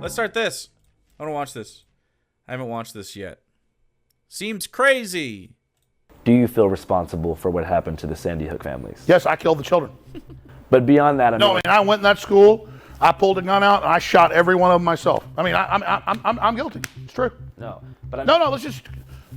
Let's start this. I want to watch this. I haven't watched this yet. Seems crazy. Do you feel responsible for what happened to the Sandy Hook families? Yes, I killed the children. But beyond that, I went in that school, I pulled a gun out, and I shot every one of them myself. I mean, I'm guilty. It's true. No, let's just,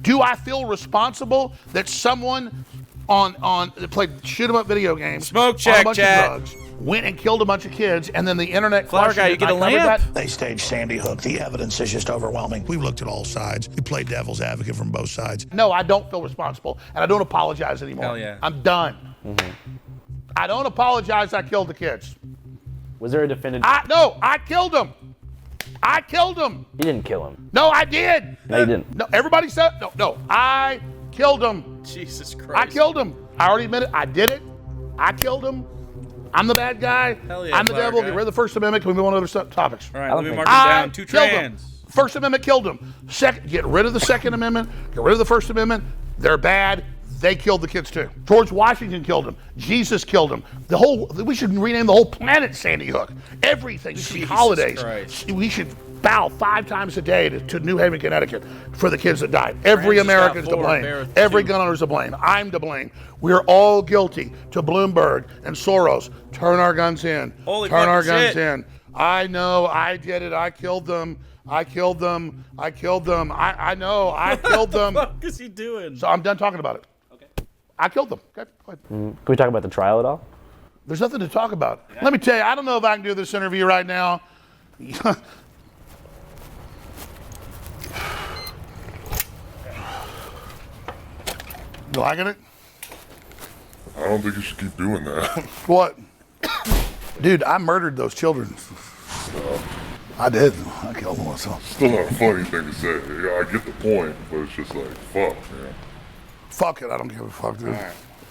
do I feel responsible that someone that played shoot 'em up video games, smoke on check, a bunch chat, of drugs, went and killed a bunch of kids, and then the internet Flower guy, you get a lamp? They staged Sandy Hook. The evidence is just overwhelming. We've looked at all sides. We played devil's advocate from both sides. No, I don't feel responsible, and I don't apologize anymore. Hell yeah. I'm done. I don't apologize. I killed the kids. Was there a definitive? No, I killed them. I killed them. You didn't kill him. No, I did. No, you didn't. No, everybody said no. I killed them. Jesus Christ. I killed them. I already admitted I did it. I killed them. I'm the bad guy. Hell yeah, I'm the devil. guy. Get rid of the First Amendment. Can we move on to other topics? All right, let me mark them down. Two killed trans. them. First Amendment killed them. Second, get rid of the Second Amendment. Get rid of the First Amendment. They're bad. They killed the kids too. George Washington killed them. Jesus killed them. We should rename the whole planet Sandy Hook. Everything should be holidays. Christ. We should bow 5 times a day to New Haven, Connecticut for the kids that died. Every American's to blame. Every gun owner's to blame. I'm to blame. We're all guilty. To Bloomberg and Soros, turn our guns in. Turn our guns in. I know, I did it. I killed them. I killed them. I killed them. I know, I killed them. What the fuck is he doing? So I'm done talking about it. Okay. I killed them. Okay, go ahead. Can we talk about the trial at all? There's nothing to talk about. Let me tell you, I don't know if I can do this interview right now. You liking it? I don't think you should keep doing that. What? Dude, I murdered those children. I did. I killed them myself. Still not a funny thing to say. Yeah, I get the point, but it's just like, fuck, man. Fuck it, I don't give a fuck, dude.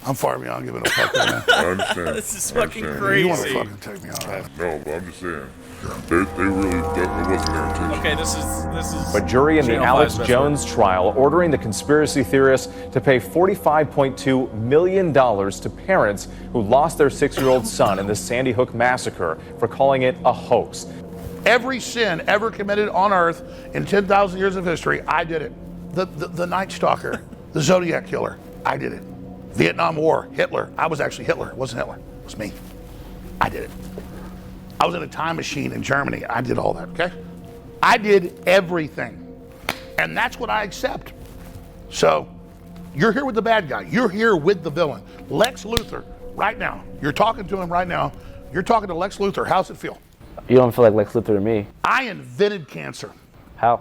I'm far beyond giving a fuck right now. I understand. This is fucking understand. crazy. You want to fucking take me on. No, but I'm just saying. They really, it wasn't their intention. Okay, this is. A jury in the Channel Alex 5's best Jones trial ordering the conspiracy theorists to pay $45.2 million to parents who lost their 6-year-old son in the Sandy Hook massacre for calling it a hoax. Every sin ever committed on earth in 10,000 years of history, I did it. The Night Stalker, the Zodiac Killer, I did it. Vietnam War, Hitler. I was actually Hitler. It wasn't Hitler. It was me. I did it. I was in a time machine in Germany. I did all that, okay? I did everything. And that's what I accept. So, you're here with the bad guy. You're here with the villain. Lex Luthor, right now. You're talking to him right now. You're talking to Lex Luthor. How's it feel? You don't feel like Lex Luthor to me. I invented cancer. How?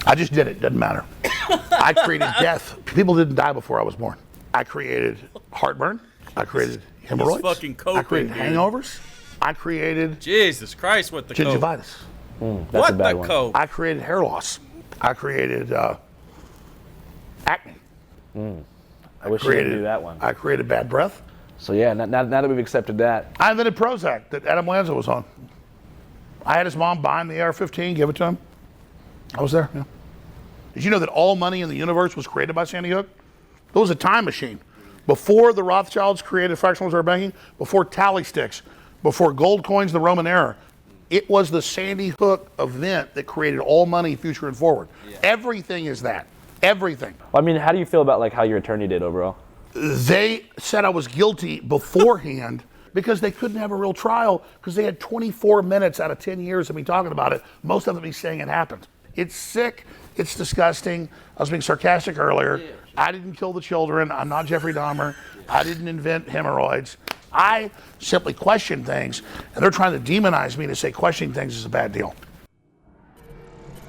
I just did it. Doesn't matter. I created death. People didn't die before I was born. I created heartburn. I created hemorrhoids. fucking coping, I created dude. hangovers. I created Jesus Christ, what the coke? gingivitis. That's What a bad the one. coke? I created hair loss. I created acne. I wish you didn't do that one. I created bad breath. So yeah, now that we've accepted that. I invented Prozac that Adam Lanza was on. I had his mom buy him the AR-15, give it to him. I was there, yeah. Did you know that all money in the universe was created by Sandy Hook? It was a time machine. Before the Rothschilds created fractional reserve banking, before tally sticks, before gold coins, the Roman era, it was the Sandy Hook event that created all money, future and forward. Yeah. Everything is that. Everything. Well, I mean, how do you feel about like how your attorney did overall? They said I was guilty beforehand because they couldn't have a real trial because they had 24 minutes out of 10 years of me talking about it. Most of them me saying it happened. It's sick. It's disgusting. I was being sarcastic earlier. I didn't kill the children. I'm not Jeffrey Dahmer. I didn't invent hemorrhoids. I simply question things, and they're trying to demonize me to say questioning things is a bad deal.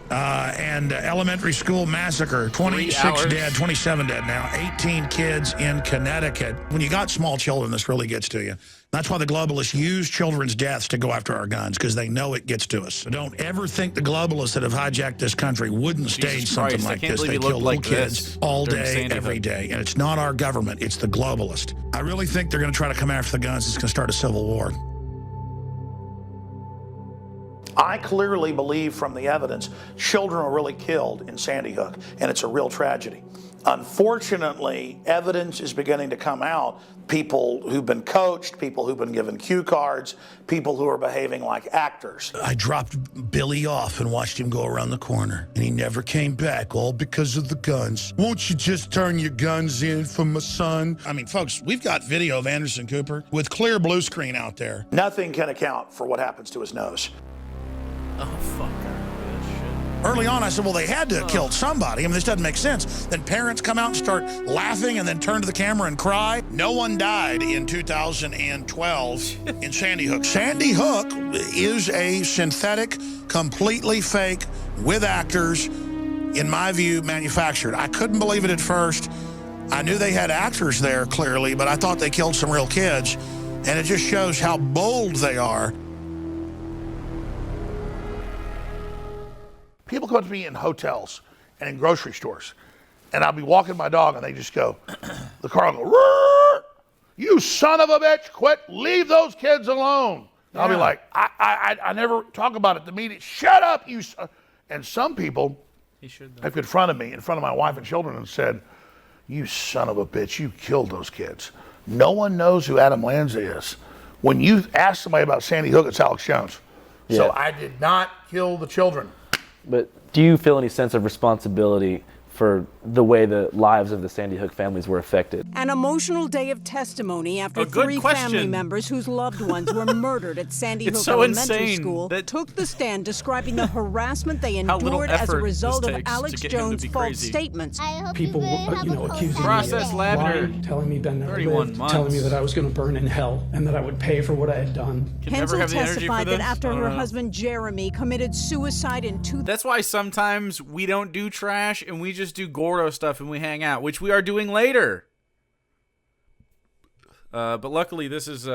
And elementary school massacre, 26 dead, 27 dead now, 18 kids in Connecticut. When you got small children, this really gets to you. That's why the globalists use children's deaths to go after our guns, because they know it gets to us. So don't ever think the globalists that have hijacked this country wouldn't stage something like this. They kill little kids all day, every day. And it's not our government, it's the globalist. I really think they're going to try to come after the guns. It's going to start a civil war. I clearly believe from the evidence, children were really killed in Sandy Hook, and it's a real tragedy. Unfortunately, evidence is beginning to come out. People who've been coached, people who've been given cue cards, people who are behaving like actors. I dropped Billy off and watched him go around the corner, and he never came back, all because of the guns. Won't you just turn your guns in for my son? I mean, folks, we've got video of Anderson Cooper with clear blue screen out there. Nothing can account for what happens to his nose. Oh, fuck. Early on, I said, well, they had to have killed somebody. I mean, this doesn't make sense. Then parents come out and start laughing and then turn to the camera and cry. No one died in 2012 in Sandy Hook. Sandy Hook is a synthetic, completely fake, with actors, in my view, manufactured. I couldn't believe it at first. I knew they had actors there, clearly, but I thought they killed some real kids. And it just shows how bold they are. People come up to me in hotels and in grocery stores, and I'll be walking my dog, and they just go, the car will go, "Roar! You son of a bitch, quit, leave those kids alone." And I'll be like, I never talk about it to media. Shut up, you son. And some people have confronted me in front of my wife and children and said, "You son of a bitch, you killed those kids." No one knows who Adam Lanza is. When you ask somebody about Sandy Hook, it's Alex Jones. Yeah. So I did not kill the children. But do you feel any sense of responsibility for the way the lives of the Sandy Hook families were affected? An emotional day of testimony after A good 3 question. family members whose loved ones were murdered at Sandy It's Hook so Elementary insane School that- took the stand describing the harassment they How little endured as a effort result this of takes to Alex get him to Jones' be false crazy. statements. People, accusing me Process of Lavender, lying, telling me Ben never 31 lived, months. telling me that I was going to burn in hell and that I would pay for what I had done. Can never Hensel have the energy for testified this. that after I don't her know. husband Jeremy committed suicide in 2000. That's why sometimes we don't do trash and we just do Gordo stuff and we hang out, which we are doing later. But luckily, this is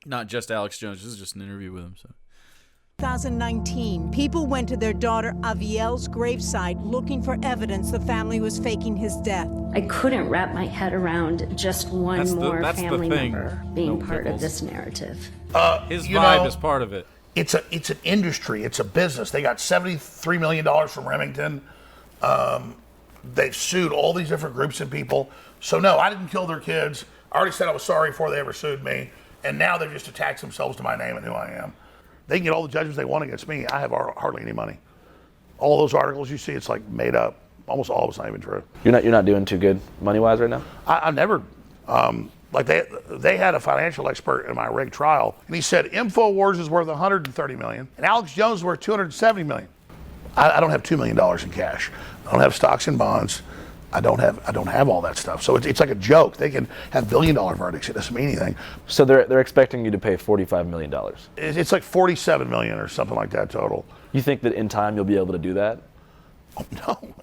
not just Alex Jones. This is just an interview with him. So 2019, people went to their daughter Aviel's gravesite looking for evidence the family was faking his death. I couldn't wrap my head around just one That's the- more that's the family thing. member being No part pickles. of this narrative. his You vibe know, is part of it. It's an industry. It's a business. They got $73 million from Remington. They've sued all these different groups and people. So no, I didn't kill their kids. I already said I was sorry before they ever sued me. And now they've just attached themselves to my name and who I am. They can get all the judgments they want against me. I have hardly any money. All those articles you see, it's like made up. Almost all of it's not even true. You're not doing too good money-wise right now? I've never, like they had a financial expert in my rig trial, and he said InfoWars is worth $130 million, and Alex Jones is worth $270 million. I don't have $2 million in cash. I don't have stocks and bonds. I don't have all that stuff. So it's like a joke. They can have $1 billion verdicts. It doesn't mean anything. So they're expecting you to pay $45 million. It's like $47 million or something like that total. You think that in time you'll be able to do that? Oh no,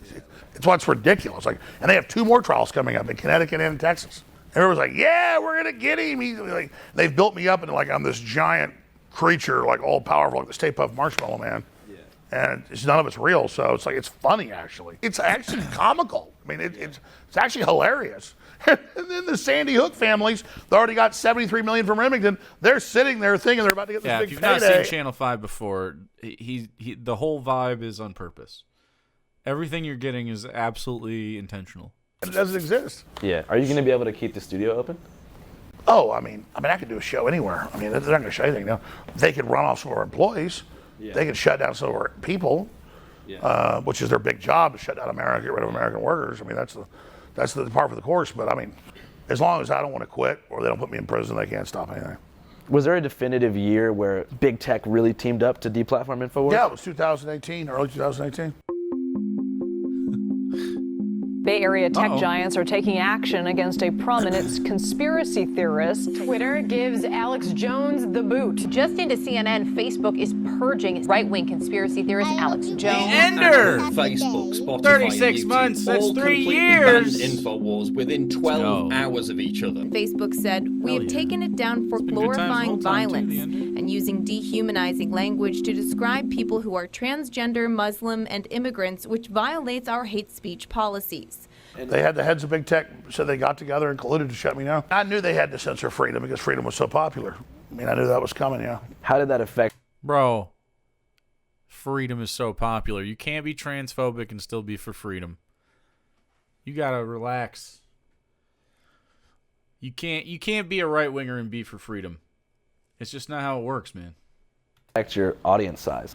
it's what's ridiculous. Like, and they have 2 more trials coming up in Connecticut and in Texas. Everyone's like, yeah, we're gonna get him. He's like, they've built me up into like I'm this giant creature, like all powerful, like the Stay Puft Marshmallow Man. And none of it's real, so it's like it's funny actually. It's actually comical. I mean, it's actually hilarious. And then the Sandy Hook families, they already got $73 million from Remington. They're sitting there thinking they're about to get this Yeah, big if you've payday. not seen Channel 5 before, he the whole vibe is on purpose. Everything you're getting is absolutely intentional. It doesn't exist. Yeah. Are you going to be able to keep the studio open? Oh, I mean, I could do a show anywhere. I mean, they're not going to show anything now. They could run off some of our employees. Yeah. They could shut down some of our people, which is their big job, to shut down America, get rid of American workers. I mean, that's the part for the course. But I mean, as long as I don't want to quit or they don't put me in prison, they can't stop anything. Was there a definitive year where big tech really teamed up to deplatform InfoWars? Yeah, it was 2018, early 2018. Bay Area tech giants are taking action against a prominent conspiracy theorist. Twitter gives Alex Jones the boot. Just into CNN, Facebook is purging right-wing conspiracy theorist Alex Jones. Ender! Facebook, Spotify, 36 YouTube, months, that's all 3 completely years. banned InfoWars within 12 hours of each other. Facebook said, "We have taken it down for been good times the glorifying whole time, too, violence the Ender. and using dehumanizing language to describe people who are transgender, Muslim, and immigrants, which violates our hate speech policies." They had the heads of big tech, so they got together and colluded to shut me down. I knew they had to censor freedom because freedom was so popular. I mean, I knew that was coming, yeah. How did that affect? Bro, freedom is so popular. You can't be transphobic and still be for freedom. You gotta relax. You can't be a right winger and be for freedom. It's just not how it works, man. Affect your audience size.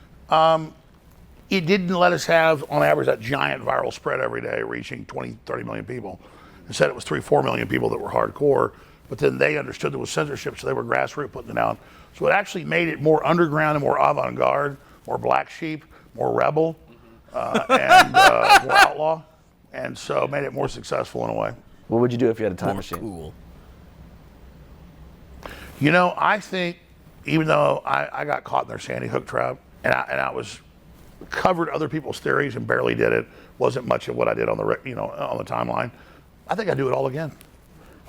It didn't let us have, on average, that giant viral spread every day, reaching 20, 30 million people. Instead, it was 3, 4 million people that were hardcore. But then they understood there was censorship, so they were grassroots putting it out. So it actually made it more underground and more avant-garde, more black sheep, more rebel, and more outlaw. And so made it more successful in a way. What would you do if you had a time machine? Cool. You know, I think even though I got caught in their Sandy Hook trap, and I was covered other people's theories and barely did it, wasn't much of what I did on the on the timeline. I think I'd do it all again.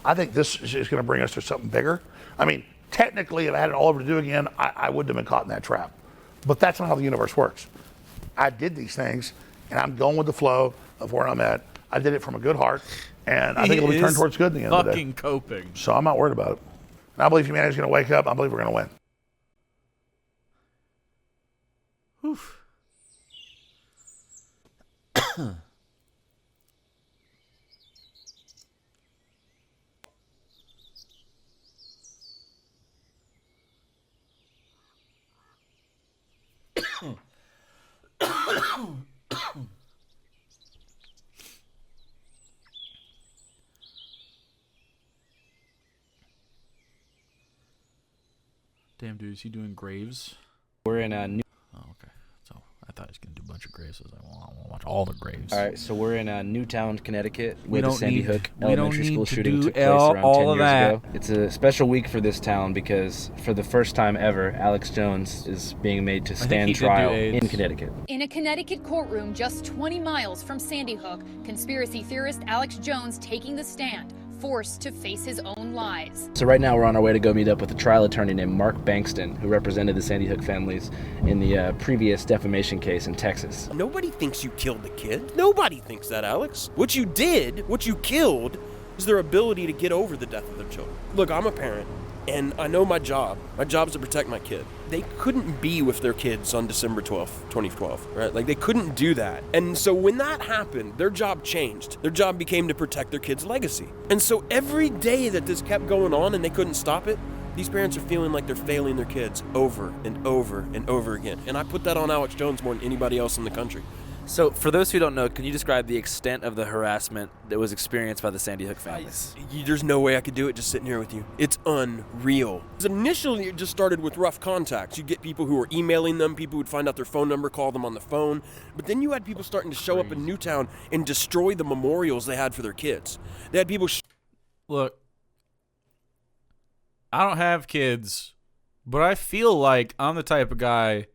I think this is going to bring us to something bigger. I mean, technically, if I had it all over to do again, I wouldn't have been caught in that trap. But that's not how the universe works. I did these things, and I'm going with the flow of where I'm at. I did it from a good heart, and I think it'll be turned towards good in the end of the day. Fucking coping. So I'm not worried about it. And I believe humanity's going to wake up. I believe we're going to win. Whew. Damn, dude, is he doing graves? We're in a new... Oh, okay. So I thought he was going to do a bunch of graves. I was like, well, I want to watch all the graves. All right, so we're in Newtown, Connecticut, We where the don't Sandy need- Hook we don't elementary need school to shooting do took place all around 10 of years that. ago. It's a special week for this town because for the first time ever, Alex Jones is being made to think he stand did do trial AIDS. in Connecticut. In a Connecticut courtroom just 20 miles from Sandy Hook, conspiracy theorist Alex Jones taking the stand, forced to face his own lies. So right now we're on our way to go meet up with a trial attorney named Mark Bankston, who represented the Sandy Hook families in the previous defamation case in Texas. Nobody thinks you killed the kid. Nobody thinks that, Alex. What you did, what you killed, is their ability to get over the death of their children. Look, I'm a parent, and I know my job. My job is to protect my kid. They couldn't be with their kids on December 12th, 2012, right? Like, they couldn't do that. And so when that happened, their job changed. Their job became to protect their kid's legacy. And so every day that this kept going on and they couldn't stop it, these parents are feeling like they're failing their kids over and over and over again. And I put that on Alex Jones more than anybody else in the country. So for those who don't know, can you describe the extent of the harassment that was experienced by the Sandy Hook families? There's no way I could do it just sitting here with you. It's unreal. Initially, it just started with rough contacts. You get people who were emailing them, people would find out their phone number, call them on the phone. But then you had people starting to show up in Newtown and destroy the memorials they had for their kids. They had people... Look, I don't have kids, but I feel like I'm the type of guy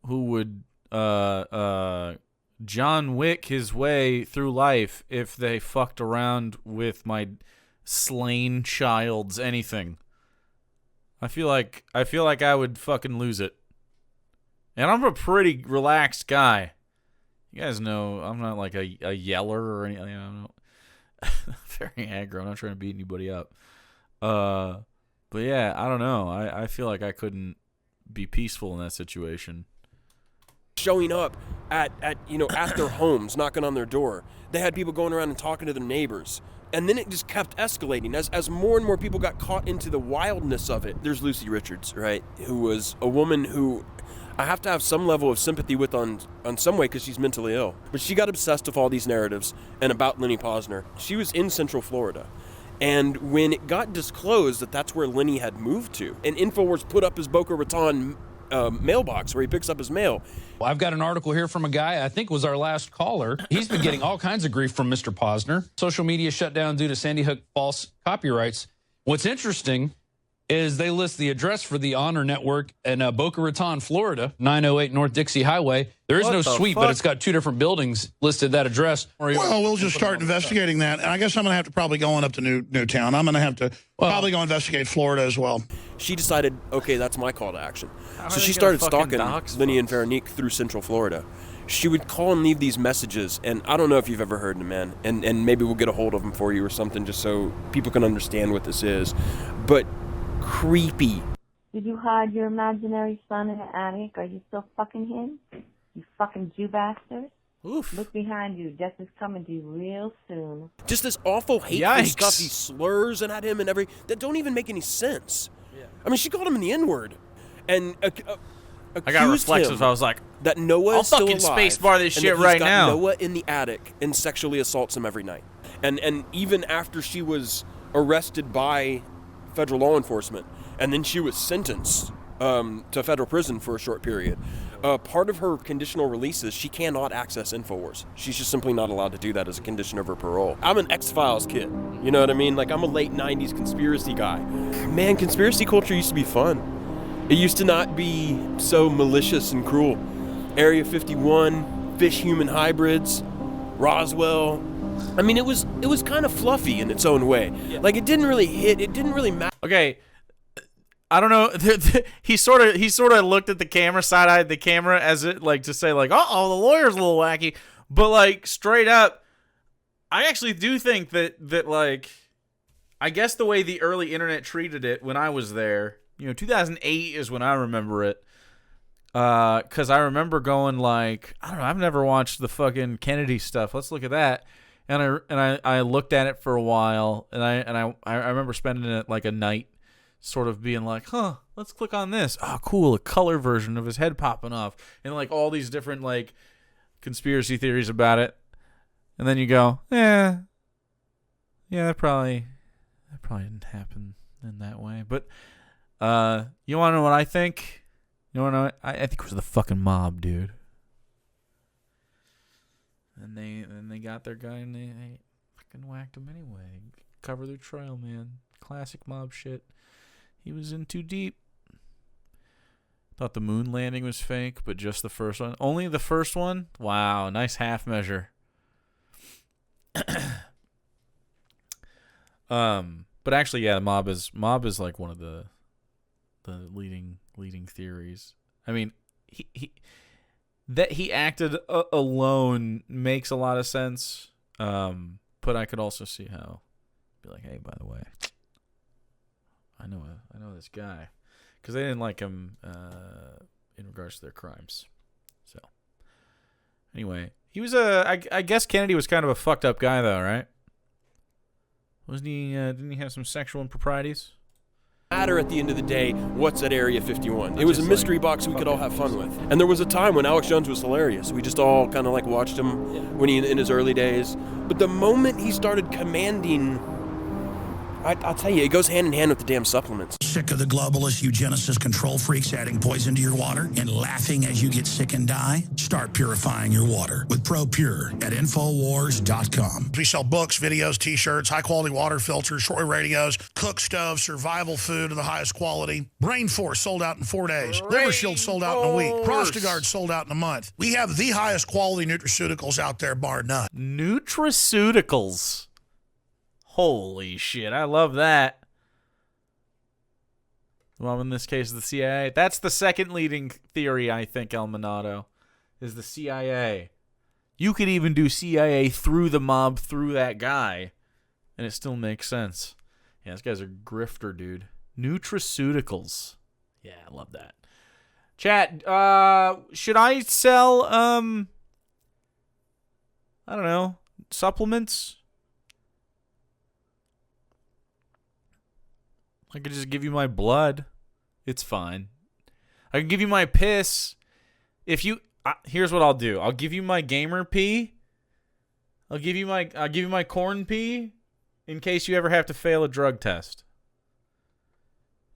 who would John Wick his way through life if they fucked around with my slain child's anything. I feel like I would fucking lose it. And I'm a pretty relaxed guy. You guys know I'm not like a yeller or anything. I'm not very aggro. I'm not trying to beat anybody up. But yeah, I don't know. I feel like I couldn't be peaceful in that situation. Showing up at their homes, knocking on their door. They had people going around and talking to their neighbors. And then it just kept escalating as more and more people got caught into the wildness of it. There's Lucy Richards, right, who was a woman who I have to have some level of sympathy with on some way because she's mentally ill. But she got obsessed with all these narratives and about Lenny Posner. She was in Central Florida. And when it got disclosed that that's where Lenny had moved to, and InfoWars put up his Boca Raton mailbox where he picks up his mail. Well, I've got an article here from a guy I think was our last caller. He's been getting all kinds of grief from Mr. Posner. Social media shut down due to Sandy Hook false copyrights. What's interesting is they list the address for the Honor Network in Boca Raton, Florida, 908 North Dixie Highway. There is no suite, but it's got 2 different buildings listed that address. Well, we'll just start investigating that. And I guess I'm going to have to probably go on up to Newtown. I'm going to have to probably go investigate Florida as well. She decided, okay, that's my call to action. So she started stalking Lenny and Veronique through Central Florida. She would call and leave these messages, and I don't know if you've ever heard them, man, and maybe we'll get a hold of them for you or something just so people can understand what this is. But creepy. Did you hide your imaginary son in the attic? Are you still fucking him? You fucking Jew bastard. Oof. Look behind you. Death is coming to you real soon. Just this awful, hateful stuff. He slurs and at him and that don't even make any sense. Yeah. I mean, she called him in the N-word. And I got reflexive. I was like, that Noah I'll is still fucking alive, spacebar this and shit that right he's got now. Noah in the attic and sexually assaults him every night. And even after she was arrested by federal law enforcement, and then she was sentenced to federal prison for a short period. Part of her conditional release is she cannot access InfoWars. She's just simply not allowed to do that as a condition of her parole. I'm an X-Files kid. You know what I mean? Like, I'm a late 90s conspiracy guy. Man, conspiracy culture used to be fun. It used to not be so malicious and cruel. Area 51, fish-human hybrids, Roswell. I mean, it was kind of fluffy in its own way. Yeah. Like, it didn't really hit. It didn't really matter. Okay. I don't know. He sort of looked at the camera, side-eyed the camera as it like to say like, "Uh-oh, the lawyer's a little wacky." But like straight up, I actually do think that like, I guess the way the early internet treated it when I was there, 2008 is when I remember it. Cuz I remember going like, I don't know, I've never watched the fucking Kennedy stuff. Let's look at that. And I looked at it for a while, and I remember spending it like a night sort of being like, let's click on this. Oh, cool, a color version of his head popping off. And like all these different like conspiracy theories about it. And then you go, yeah, that probably didn't happen in that way. But you want to know what I think? You want to know? I think it was the fucking mob, dude. And they got their guy and they fucking whacked him anyway. Cover their trail, man. Classic mob shit. He was in too deep. Thought the moon landing was fake, but just the first one. Only the first one? Wow, nice half measure. But actually, yeah, mob is like one of the leading theories. I mean, he acted alone makes a lot of sense. But I could also see how be like, hey, by the way, I know this guy, because they didn't like him in regards to their crimes. So anyway, he was I guess Kennedy was kind of a fucked up guy though, right? Wasn't he? Didn't he have some sexual improprieties? Matter at the end of the day, what's at Area 51? It was a mystery box we could all have fun with. And there was a time when Alex Jones was hilarious. We just all kind of like watched him when he in his early days. But the moment he started commanding, I'll tell you, it goes hand in hand with the damn supplements. Sick of the globalist eugenicist control freaks adding poison to your water and laughing as you get sick and die? Start purifying your water with ProPure at Infowars.com. We sell books, videos, t-shirts, high-quality water filters, shortwave radios, cook stoves, survival food of the highest quality. Brain Force sold out in 4 days. Liver Shield sold out in a week. Prostagard sold out in a month. We have the highest quality nutraceuticals out there, bar none. Nutraceuticals. Holy shit, I love that. Well, in this case, the CIA. That's the second leading theory, I think, El Minato, is the CIA. You could even do CIA through the mob, through that guy, and it still makes sense. Yeah, this guy's a grifter, dude. Nutraceuticals. Yeah, I love that. Chat, should I sell, I don't know, supplements? I could just give you my blood. It's fine. I can give you my piss. If you, here's what I'll do. I'll give you my gamer pee. I'll give you my corn pee in case you ever have to fail a drug test.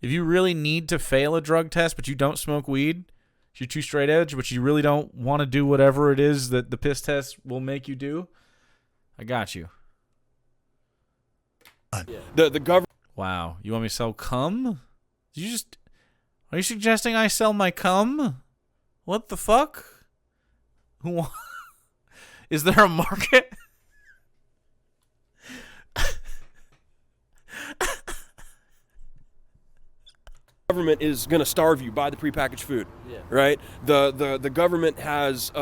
If you really need to fail a drug test, but you don't smoke weed, you're too straight edge, but you really don't want to do whatever it is that the piss test will make you do, I got you. The government. Wow, you want me to sell cum? Are you suggesting I sell my cum? What the fuck? Is there a market? government is going to starve you, buy the prepackaged food, right? The government has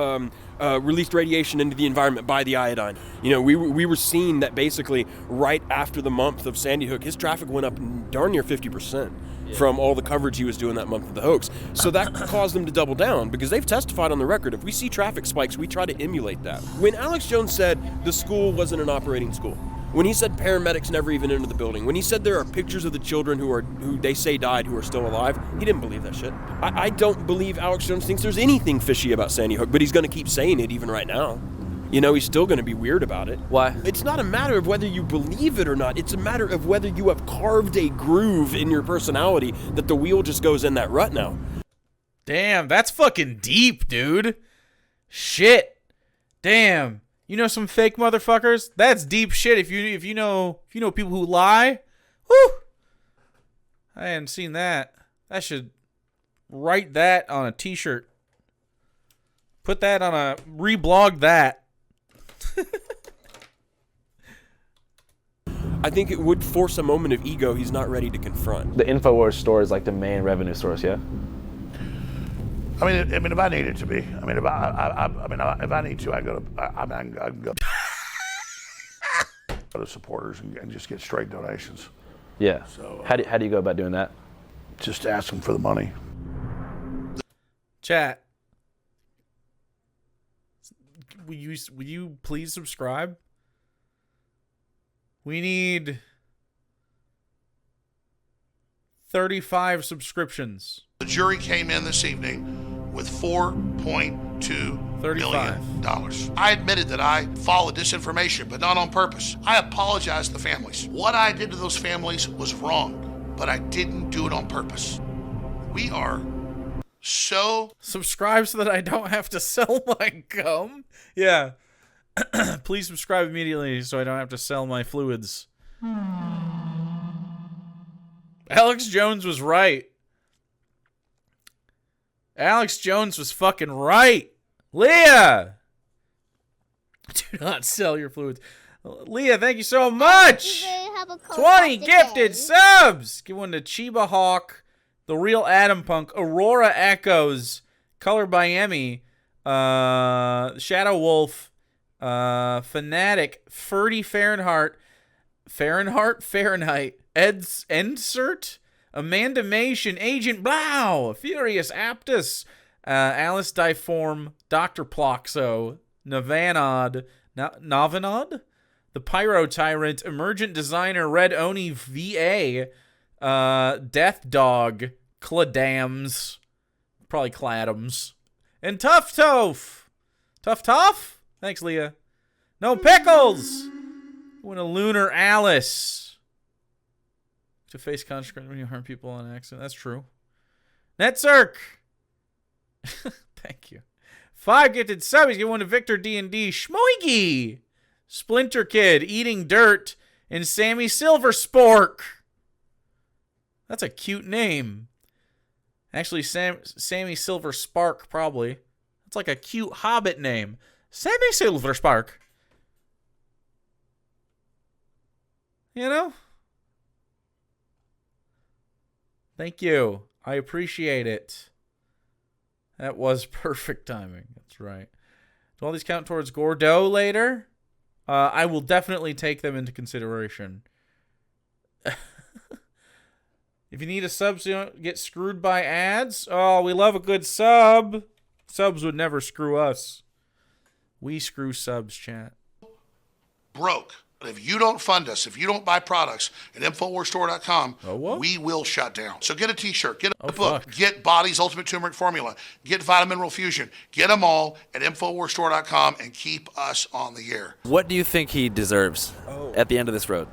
released radiation into the environment by the iodine. You know, we were seeing that basically right after the month of Sandy Hook, his traffic went up darn near 50%. From all the coverage he was doing that month of the hoax. So that caused them to double down, because they've testified on the record, if we see traffic spikes, we try to emulate that. When Alex Jones said the school wasn't an operating school, when he said paramedics never even entered the building, when he said there are pictures of the children who they say died who are still alive, he didn't believe that shit. I don't believe Alex Jones thinks there's anything fishy about Sandy Hook, but he's going to keep saying it even right now. You know, he's still going to be weird about it. Why? It's not a matter of whether you believe it or not. It's a matter of whether you have carved a groove in your personality that the wheel just goes in that rut now. Damn, that's fucking deep, dude. Shit. Damn. You know some fake motherfuckers? That's deep shit. If you know people who lie. Whew. I hadn't seen that. I should write that on a t-shirt. Put that on a reblog that. I think it would force a moment of ego he's not ready to confront. The InfoWars store is like the main revenue source, yeah? I mean, if I need it to be. I mean, if I need to, I can go to supporters and just get straight donations. Yeah. So how do you go about doing that? Just ask them for the money. Chat. Will you please subscribe? We need 35 subscriptions. The jury came in this evening with $4.2 million. I admitted that I followed disinformation, but not on purpose. I apologize to the families. What I did to those families was wrong, but I didn't do it on purpose. We are so... Subscribe so that I don't have to sell my gum. Yeah. Please subscribe immediately so I don't have to sell my fluids. Alex Jones was right. Alex Jones was fucking right. Leah! Do not sell your fluids. Leah, thank you so much. 20 gifted subs. Give one to Chiba Hawk, The Real Adam Punk, Aurora Echoes, Color by Emmy, Shadow Wolf, Fanatic, Ferdy Fahrenheit, Endsert, Amanda Mation, Agent Blau, Furious Aptus, Alice Diform, Dr. Ploxo, Navanod, The Pyro Tyrant, Emergent Designer, Red Oni VA, Death Dog, Cladams, probably Cladams, and Tough Toph. Tough? Thanks, Leah. No Pickles! Win a Lunar Alice. To face consequence when you harm people on accident. That's true. Netzerk! Thank you. 5 gifted subs. Get one to Victor D&D. Schmoigy! Splinter Kid, Eating Dirt, and Sammy Silverspork. That's a cute name. Actually, Sammy Silverspark, probably. That's like a cute Hobbit name. Sammy Silverspark. You know? Thank you. I appreciate it. That was perfect timing. That's right. Do all these count towards Gordo later? I will definitely take them into consideration. If you need a sub so you don't get screwed by ads, oh, we love a good sub. Subs would never screw us. We screw subs, chat. Broke. But if you don't fund us, if you don't buy products at InfoWarsStore.com, we will shut down. So get a t-shirt, get a book, get Body's Ultimate Turmeric Formula, get Vitamin Mineral Fusion, get them all at InfoWarsStore.com and keep us on the air. What do you think he deserves at the end of this road?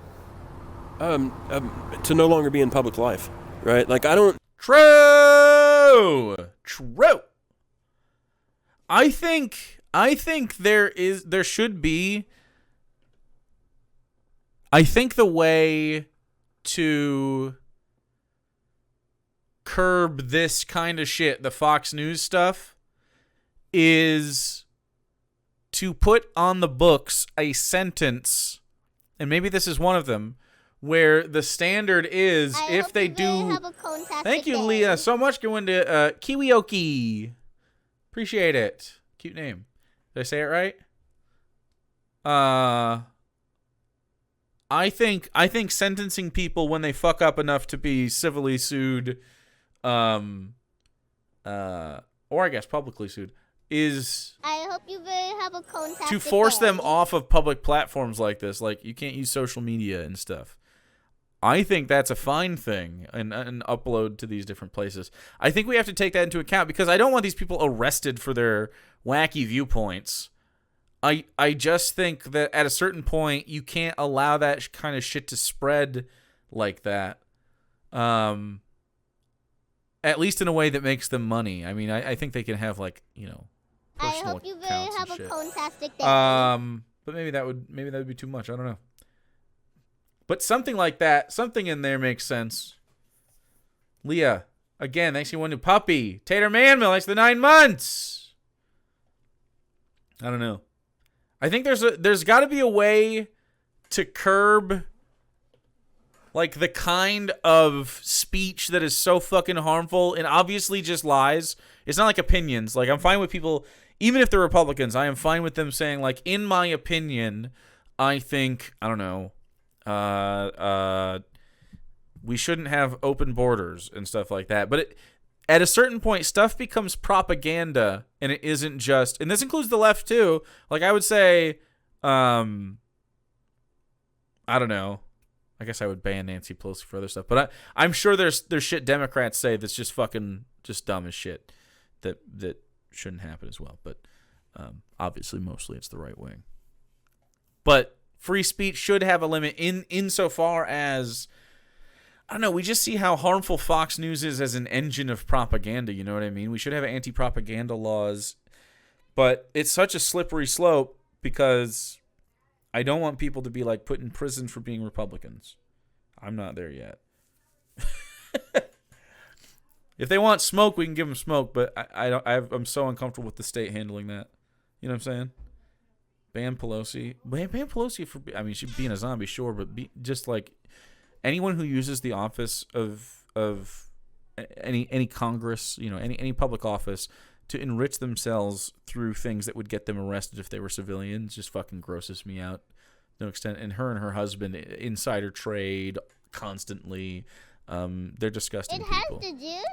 To no longer be in public life, right? Like, I don't... True! I think there should be... I think the way to curb this kind of shit, the Fox News stuff, is to put on the books a sentence, and maybe this is one of them, where the standard is if they do. Thank you, Leah, so much. Going to Kiwioki. Appreciate it. Cute name. Did I say it right? I think sentencing people when they fuck up enough to be civilly sued, or I guess publicly sued, is I hope you have a contact to force them off of public platforms like this. Like, you can't use social media and stuff. I think that's a fine thing, and upload to these different places. I think we have to take that into account because I don't want these people arrested for their wacky viewpoints. I just think that at a certain point you can't allow that kind of shit to spread like that. At least in a way that makes them money. I mean, I think they can have, like, you know, personal I hope you accounts have and a shit. fantastic day. But maybe that would be too much. I don't know. But something like that, something in there makes sense. Leah, again, thanks for one new puppy. Tater Manmill, thanks for the 9 months. I don't know. I think there's got to be a way to curb, like, the kind of speech that is so fucking harmful and obviously just lies. It's not like opinions. Like, I'm fine with people, even if they're Republicans, I am fine with them saying, like, in my opinion, I think, I don't know, we shouldn't have open borders and stuff like that. But at a certain point, stuff becomes propaganda, and it isn't just, and this includes the left too. Like, I would say, I don't know. I guess I would ban Nancy Pelosi for other stuff, but I'm sure there's shit Democrats say that's just fucking just dumb as shit that shouldn't happen as well. But obviously, mostly it's the right wing. But free speech should have a limit insofar as, I don't know, we just see how harmful Fox News is as an engine of propaganda, you know what I mean? We should have anti-propaganda laws, but it's such a slippery slope because I don't want people to be, like, put in prison for being Republicans. I'm not there yet. If they want smoke, we can give them smoke, but I'm so uncomfortable with the state handling that. You know what I'm saying? Ban Pelosi. Ban Pelosi for, I mean, she's being a zombie, sure, but just like anyone who uses the office of any Congress, you know, any public office to enrich themselves through things that would get them arrested if they were civilians just fucking grosses me out. No extent. And her husband, insider trade constantly. They're disgusting people.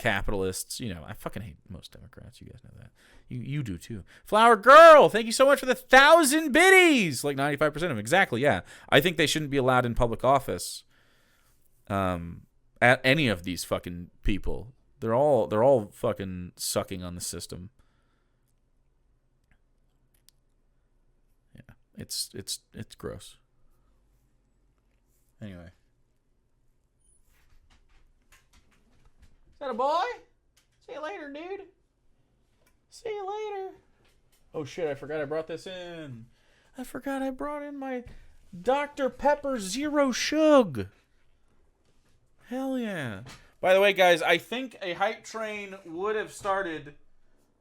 Capitalists, you know, I fucking hate most Democrats. You guys know that. You do too. Flower Girl, thank you so much for the 1,000 biddies. Like 95% of them. Exactly, yeah. I think they shouldn't be allowed in public office. At any of these fucking people. They're all fucking sucking on the system. Yeah. It's gross. Anyway. Is that a boy? See you later, dude. See you later. Oh shit, I forgot I brought this in. I forgot I brought in my Dr. Pepper Zero Shug. Hell yeah. By the way, guys, I think a hype train would have started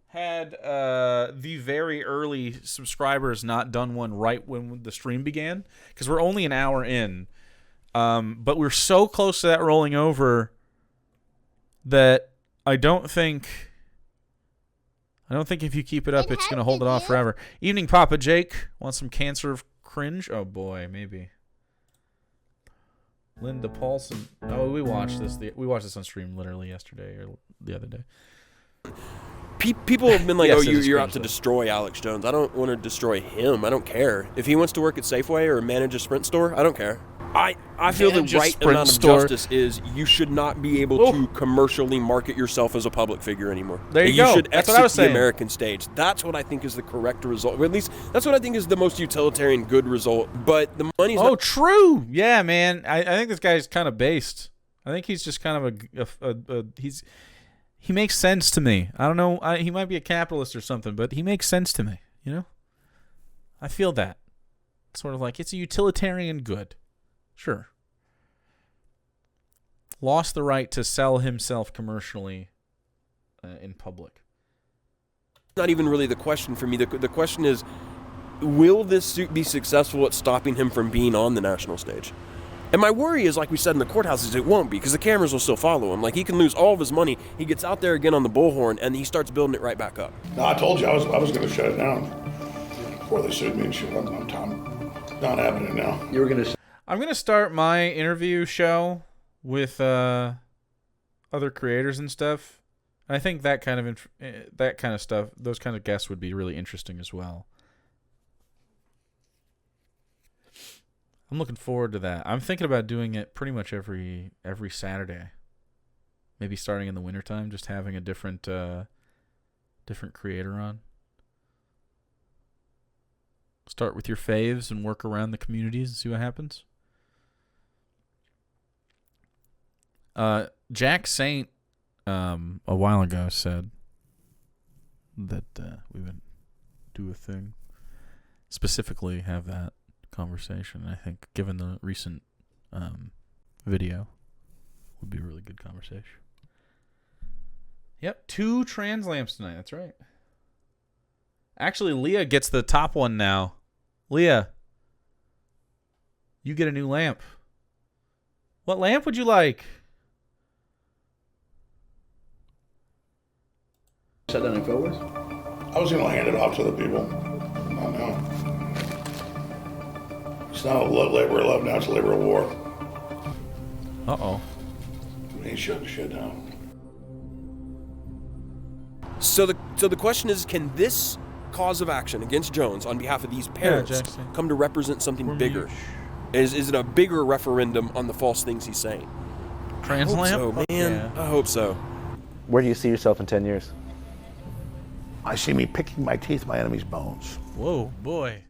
had the very early subscribers not done one right when the stream began. Because we're only an hour in. But we're so close to that rolling over that I don't think if you keep it up, it's going to hold it off forever. Evening, Papa Jake. Want some cancer of cringe? Oh, boy, maybe. Linda Paulson. Oh, we watched this. We watched this on stream literally yesterday or the other day. People have been like, Yes, oh, it is you're cringe, out to though. destroy Alex Jones. I don't want to destroy him. I don't care. If he wants to work at Safeway or manage a Sprint store, I don't care. I feel the Manage a right Sprint amount of store. justice is you should not be able to commercially market yourself as a public figure anymore. There you You go. should That's what exit I was the saying. American stage. That's what I think is the correct result. Or at least that's what I think is the most utilitarian good result. But the money's Oh, not... true. Yeah, man. I think this guy's kind of based. I think he's just kind of he makes sense to me. I don't know. He might be a capitalist or something, but he makes sense to me. You know? I feel that. Sort of like it's a utilitarian good. Sure. Lost the right to sell himself commercially in public. Not even really the question for me. The question is, will this suit be successful at stopping him from being on the national stage? And my worry is, like we said in the courthouses, it won't be, because the cameras will still follow him. Like, he can lose all of his money. He gets out there again on the bullhorn, and he starts building it right back up. No, I told you I was going to shut it down before they sued me and shit. I'm not happening now. You were going to... I'm going to start my interview show with other creators and stuff. I think that kind of stuff, those kind of guests would be really interesting as well. I'm looking forward to that. I'm thinking about doing it pretty much every Saturday. Maybe starting in the wintertime, just having a different creator on. Start with your faves and work around the communities and see what happens. Jack Saint a while ago said that we would do a thing, specifically have that conversation. I think, given the recent video, would be a really good conversation. Yep, 2 trans lamps tonight. That's right. Actually, Leah gets the top one now. Leah, you get a new lamp. What lamp would you like? Shut down InfoWars? I was going to hand it off to the people. Not now. It's not a labor of love now, it's a labor of war. Uh-oh. He shut the shit down. So the question is, can this cause of action against Jones on behalf of these parents come to represent something bigger? Is it a bigger referendum on the false things he's saying? Trans I hope lamp? so, man. Yeah. I hope so. Where do you see yourself in 10 years? I see me picking my teeth, my enemy's bones. Whoa, boy.